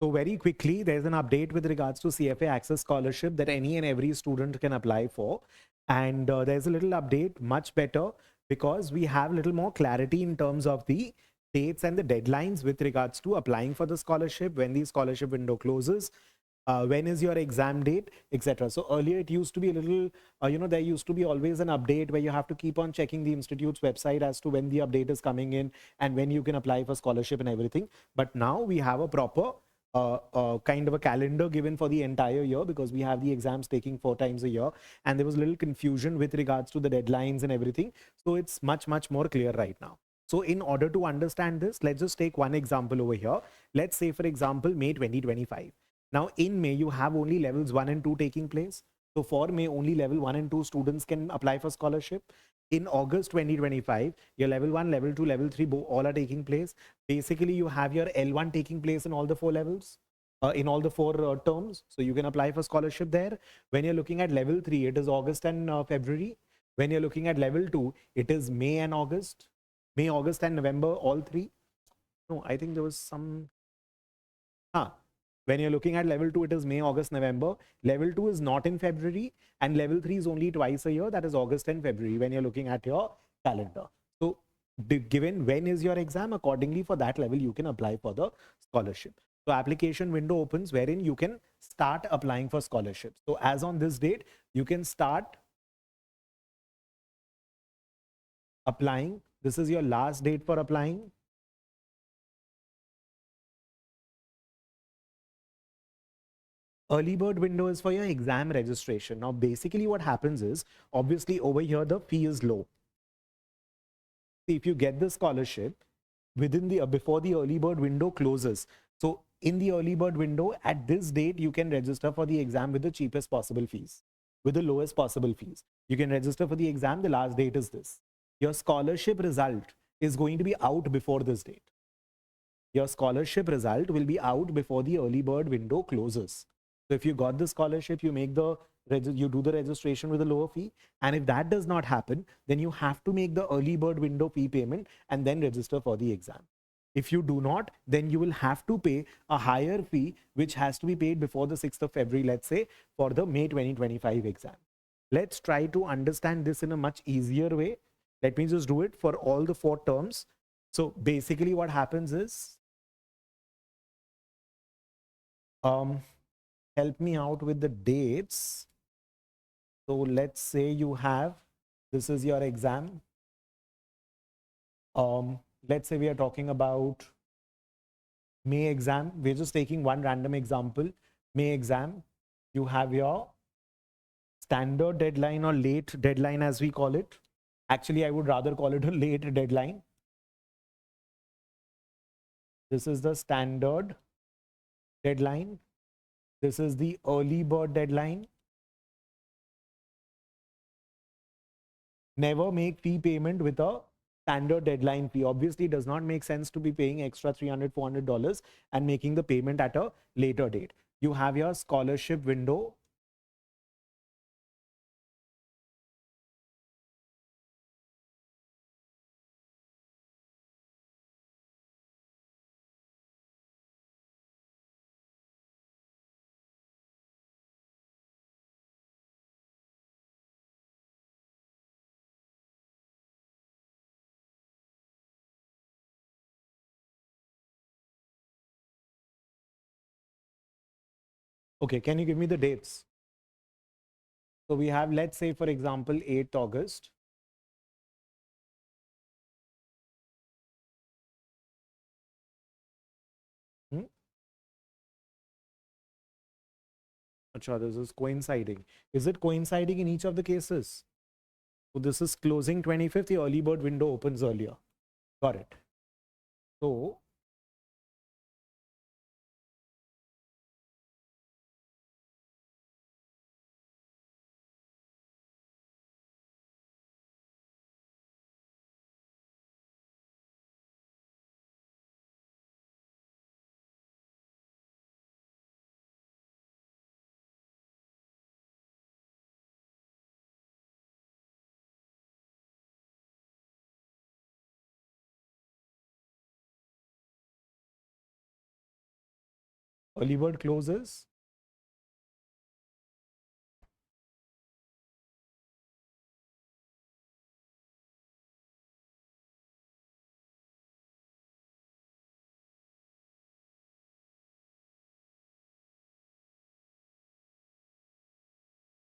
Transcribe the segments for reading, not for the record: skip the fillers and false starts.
So very quickly, there's an update with regards to CFA Access Scholarship that any and every student can apply for. And there's a little update, much better, because we have a little more clarity in terms of the dates and the deadlines with regards to applying for the scholarship, when the scholarship window closes, when is your exam date, etc. So earlier it used to be a little, there used to be always an update where you have to keep on checking the institute's website as to when the update is coming in and when you can apply for scholarship and everything. But now we have a proper kind of a calendar given for the entire year, because we have the exams taking 4 times a year, and there was a little confusion with regards to the deadlines and everything. So it's much, much more clear right now. So in order to understand this, let's just take one example over here. Let's say, for example, May 2025. Now in May, you have only levels 1 and 2 taking place. So for May, only level 1 and 2 students can apply for scholarship. In August 2025, your level 1, level 2, level 3, all are taking place. Basically, you have your L1 taking place in all the 4 levels, in all the 4 terms. So you can apply for scholarship there. When you're looking at level 3, it is August and February. When you're looking at level 2, it is May and August. May, August, and November, all 3. No, I think there was some. When you're looking at level 2, it is May, August, November. Level 2 is not in February, and level 3 is only twice a year, that is August and February, when you're looking at your calendar. So given when is your exam, accordingly for that level, you can apply for the scholarship. So application window opens wherein you can start applying for scholarships. So as on this date, you can start applying. This is your last date for applying. Early bird window is for your exam registration. Now, basically what happens is, obviously over here, the fee is low. If you get the scholarship within the, before the early bird window closes. So in the early bird window, at this date, you can register for the exam with the cheapest possible fees, with the lowest possible fees. You can register for the exam. The last date is this. Your scholarship result is going to be out before this date. Your scholarship result will be out before the early bird window closes. So if you got the scholarship, you do the registration with a lower fee. And if that does not happen, then you have to make the early bird window fee payment and then register for the exam. If you do not, then you will have to pay a higher fee, which has to be paid before the 6th of February, let's say, for the May 2025 exam. Let's try to understand this in a much easier way. Let me just do it for all the 4 terms. So basically what happens is, help me out with the dates. So let's say you have, this is your exam. Let's say we are talking about May exam. We're just taking one random example. May exam, you have your standard deadline or late deadline, as we call it. Actually, I would rather call it a late deadline. This is the standard deadline. This is the early bird deadline. Never make fee payment with a standard deadline fee. Obviously, it does not make sense to be paying extra $300, $400 and making the payment at a later date. You have your scholarship window. Okay, can you give me the dates? So we have, let's say, for example, 8th August. Achha, this is coinciding. Is it coinciding in each of the cases? So this is closing 25th, the early bird window opens earlier. Got it. So Early bird closes.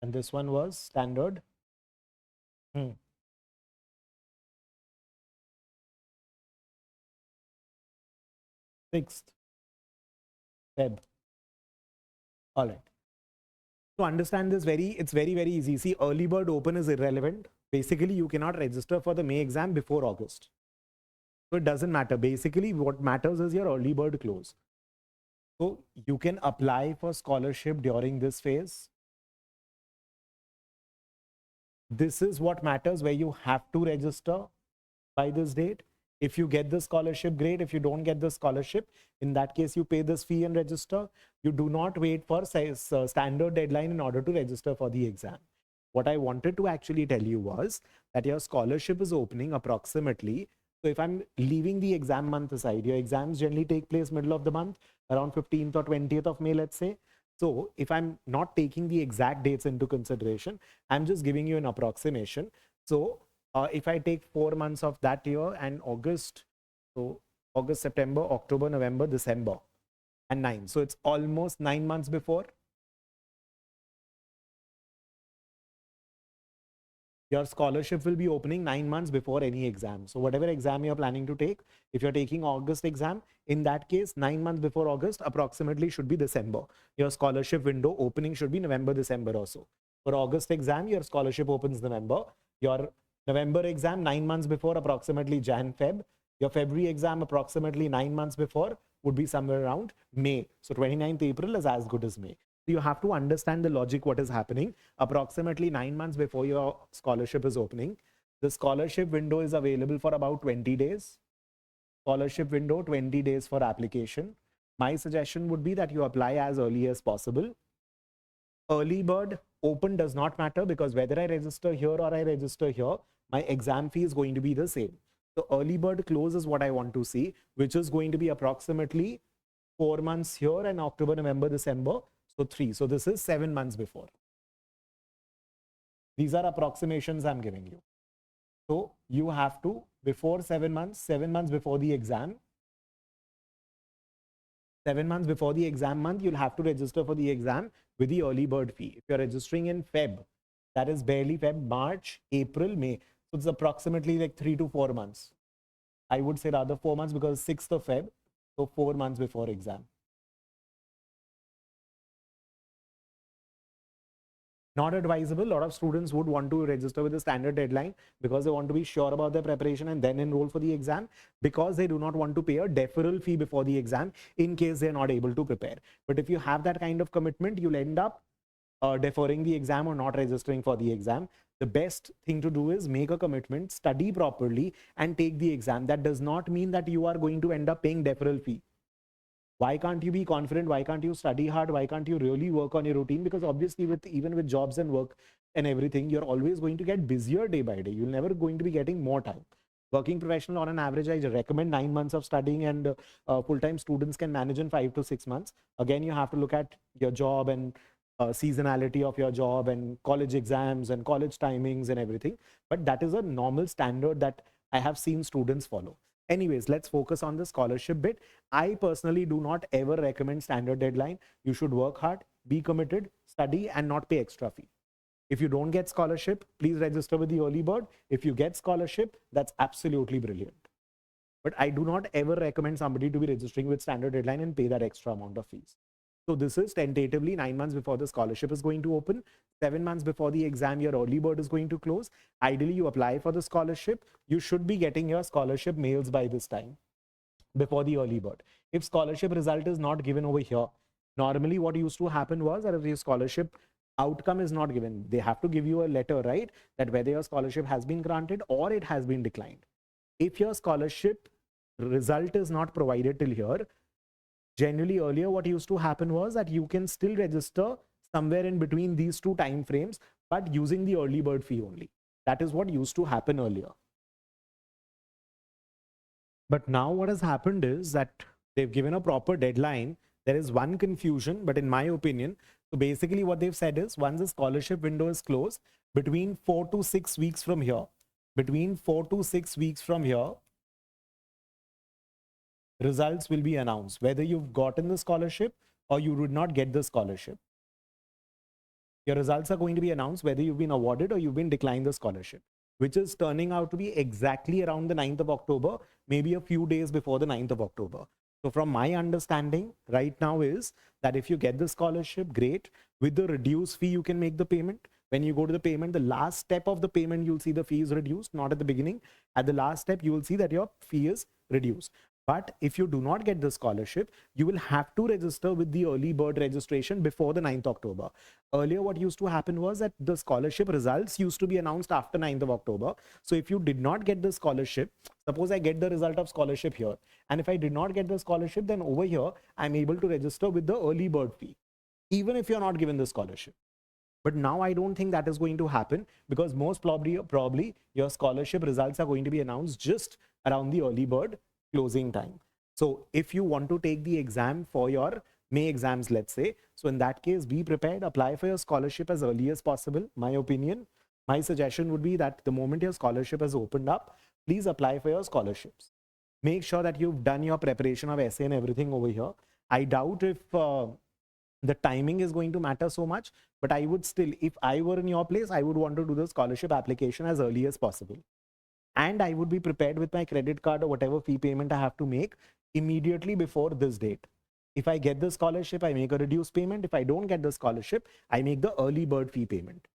And this one was standard. 6th Feb. All right. To understand this it's very easy. See, early bird open is irrelevant. Basically, you cannot register for the May exam before August. So it doesn't matter. Basically, what matters is your early bird close. So you can apply for scholarship during this phase. This is what matters, where you have to register by this date. If you get the scholarship, great. If you don't get the scholarship, in that case, you pay this fee and register. You do not wait for standard deadline in order to register for the exam. What I wanted to actually tell you was that your scholarship is opening approximately. So if I'm leaving the exam month aside, your exams generally take place middle of the month, around 15th or 20th of May, let's say. So if I'm not taking the exact dates into consideration, I'm just giving you an approximation. So if I take 4 months of that year and August, so August, September, October, November, December, and 9. So it's almost 9 months before. Your scholarship will be opening 9 months before any exam. So whatever exam you're planning to take, if you're taking August exam, in that case, 9 months before August, approximately should be December. Your scholarship window opening should be November, December also. For August exam, your scholarship opens November. Your November exam, 9 months before, approximately Jan, Feb. Your February exam, approximately 9 months before, would be somewhere around May. So 29th April is as good as May. So you have to understand the logic, what is happening. Approximately 9 months before your scholarship is opening, the scholarship window is available for about 20 days. Scholarship window, 20 days for application. My suggestion would be that you apply as early as possible. Early bird open does not matter, because whether I register here or I register here, my exam fee is going to be the same. So early bird close is what I want to see, which is going to be approximately 4 months here and October, November, December. So 3. So this is 7 months before. These are approximations I'm giving you. So you have to, before 7 months, 7 months before the exam, 7 months before the exam month, you'll have to register for the exam with the early bird fee. If you're registering in Feb, that is barely Feb, March, April, May. So it's approximately like 3 to 4 months. I would say rather 4 months, because 6th of Feb, so 4 months before exam. Not advisable. A lot of students would want to register with a standard deadline because they want to be sure about their preparation and then enroll for the exam, because they do not want to pay a deferral fee before the exam in case they're not able to prepare. But if you have that kind of commitment, you'll end up deferring the exam or not registering for the exam. The best thing to do is make a commitment, study properly, and take the exam. That does not mean that you are going to end up paying deferral fee. Why can't you be confident? Why can't you study hard? Why can't you really work on your routine? Because obviously, even with jobs and work and everything, you're always going to get busier day by day. You're never going to be getting more time. Working professional, on an average, I recommend 9 months of studying, and full-time students can manage in 5 to 6 months. Again, you have to look at your job and seasonality of your job and college exams and college timings and everything. But that is a normal standard that I have seen students follow. Anyways, let's focus on the scholarship bit. I personally do not ever recommend standard deadline. You should work hard, be committed, study, and not pay extra fee. If you don't get scholarship, please register with the early bird. If you get scholarship, that's absolutely brilliant. But I do not ever recommend somebody to be registering with standard deadline and pay that extra amount of fees. So this is tentatively 9 months before the scholarship is going to open, 7 months before the exam, your early bird is going to close. Ideally, you apply for the scholarship. You should be getting your scholarship mails by this time, before the early bird. If scholarship result is not given over here, normally what used to happen was that if your scholarship outcome is not given, they have to give you a letter, right? That whether your scholarship has been granted or it has been declined. If your scholarship result is not provided till here, generally earlier what used to happen was that you can still register somewhere in between these two time frames, but using the early bird fee only. That is what used to happen earlier. But now what has happened is that they've given a proper deadline There is one confusion, but in my opinion, so basically what they've said is once the scholarship window is closed, between 4 to 6 weeks from here, between 4 to 6 weeks from here, results will be announced, whether you've gotten the scholarship or you did not get the scholarship. Your results are going to be announced whether you've been awarded or you've been declined the scholarship, which is turning out to be exactly around the 9th of October, maybe a few days before the 9th of October. So from my understanding right now is that if you get the scholarship, great. With the reduced fee, you can make the payment. When you go to the payment, the last step of the payment, you'll see the fee is reduced, not at the beginning. At the last step, you will see that your fee is reduced. But if you do not get the scholarship, you will have to register with the early bird registration before the 9th October. Earlier, what used to happen was that the scholarship results used to be announced after 9th of October. So if you did not get the scholarship, suppose I get the result of scholarship here, and if I did not get the scholarship, then over here, I'm able to register with the early bird fee, even if you're not given the scholarship. But now I don't think that is going to happen, because most probably your scholarship results are going to be announced just around the early bird closing time. So if you want to take the exam for your May exams, let's say, so in that case, be prepared, apply for your scholarship as early as possible. My opinion, my suggestion would be that the moment your scholarship has opened up, please apply for your scholarships. Make sure that you've done your preparation of essay and everything over here. I doubt if the timing is going to matter so much, but I would still, if I were in your place, I would want to do the scholarship application as early as possible. And I would be prepared with my credit card or whatever fee payment I have to make immediately before this date. If I get the scholarship, I make a reduced payment. If I don't get the scholarship, I make the early bird fee payment.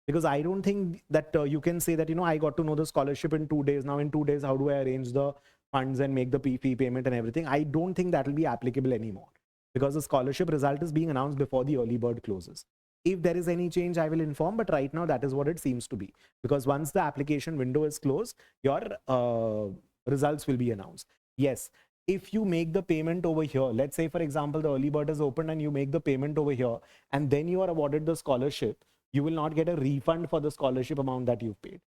Because I don't think that you can say that, I got to know the scholarship in 2 days. Now in 2 days, how do I arrange the funds and make the fee payment and everything? I don't think that will be applicable anymore, because the scholarship result is being announced before the early bird closes. If there is any change, I will inform, but right now that is what it seems to be, because once the application window is closed, your results will be announced. Yes, if you make the payment over here, let's say for example the early bird is open and you make the payment over here and then you are awarded the scholarship, you will not get a refund for the scholarship amount that you've paid.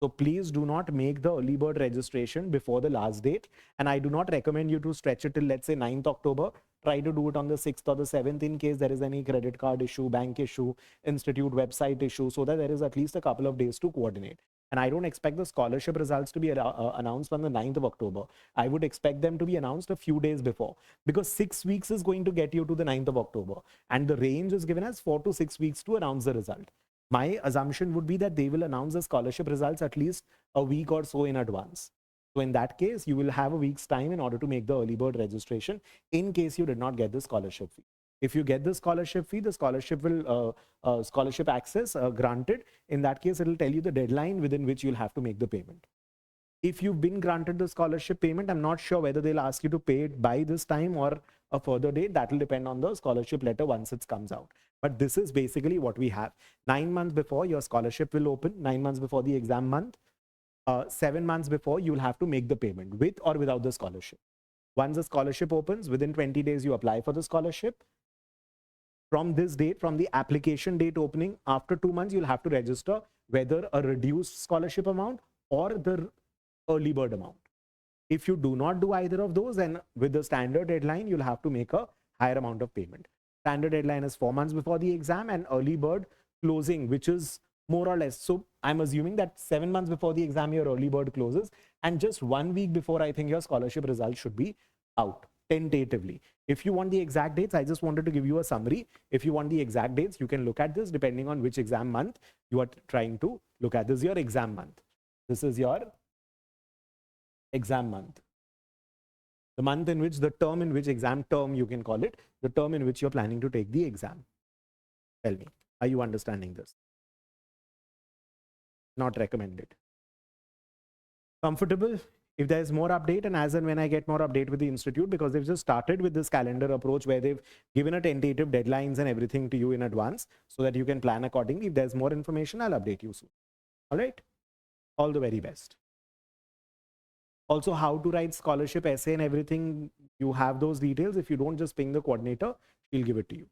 So please do not make the early bird registration before the last date. And I do not recommend you to stretch it till, let's say, 9th October. Try to do it on the 6th or the 7th in case there is any credit card issue, bank issue, institute website issue, so that there is at least a couple of days to coordinate. And I don't expect the scholarship results to be announced on the 9th of October. I would expect them to be announced a few days before, because 6 weeks is going to get you to the 9th of October. And the range is given as 4 to 6 weeks to announce the result. My assumption would be that they will announce the scholarship results at least a week or so in advance. So in that case, you will have a week's time in order to make the early bird registration in case you did not get the scholarship fee. If you get the scholarship fee, the scholarship will scholarship access granted. In that case, it will tell you the deadline within which you'll have to make the payment. If you've been granted the scholarship payment, I'm not sure whether they'll ask you to pay it by this time or a further date. That will depend on the scholarship letter once it comes out. But this is basically what we have. 9 months before your scholarship will open, 9 months before the exam month, 7 months before you'll have to make the payment with or without the scholarship. Once the scholarship opens, within 20 days, you apply for the scholarship. From this date, from the application date opening, after 2 months, you'll have to register whether a reduced scholarship amount or the early bird amount. If you do not do either of those, then with the standard deadline, you'll have to make a higher amount of payment. Standard deadline is 4 months before the exam, and early bird closing, which is more or less. So I'm assuming that 7 months before the exam, your early bird closes, and just 1 week before, I think your scholarship results should be out tentatively. If you want the exact dates, I just wanted to give you a summary. If you want the exact dates, you can look at this depending on which exam month you are trying to look at. This is your exam month. This is your exam month. The month in which, the term in which, exam term you can call it, the term in which you're planning to take the exam. Tell me, are you understanding this? Not recommended. Comfortable? If there's more update, and as and when I get more update with the institute, because they've just started with this calendar approach where they've given a tentative deadlines and everything to you in advance so that you can plan accordingly. If there's more information, I'll update you soon. All right. All the very best. Also, how to write scholarship essay and everything, you have those details. If you don't, just ping the coordinator, she'll give it to you.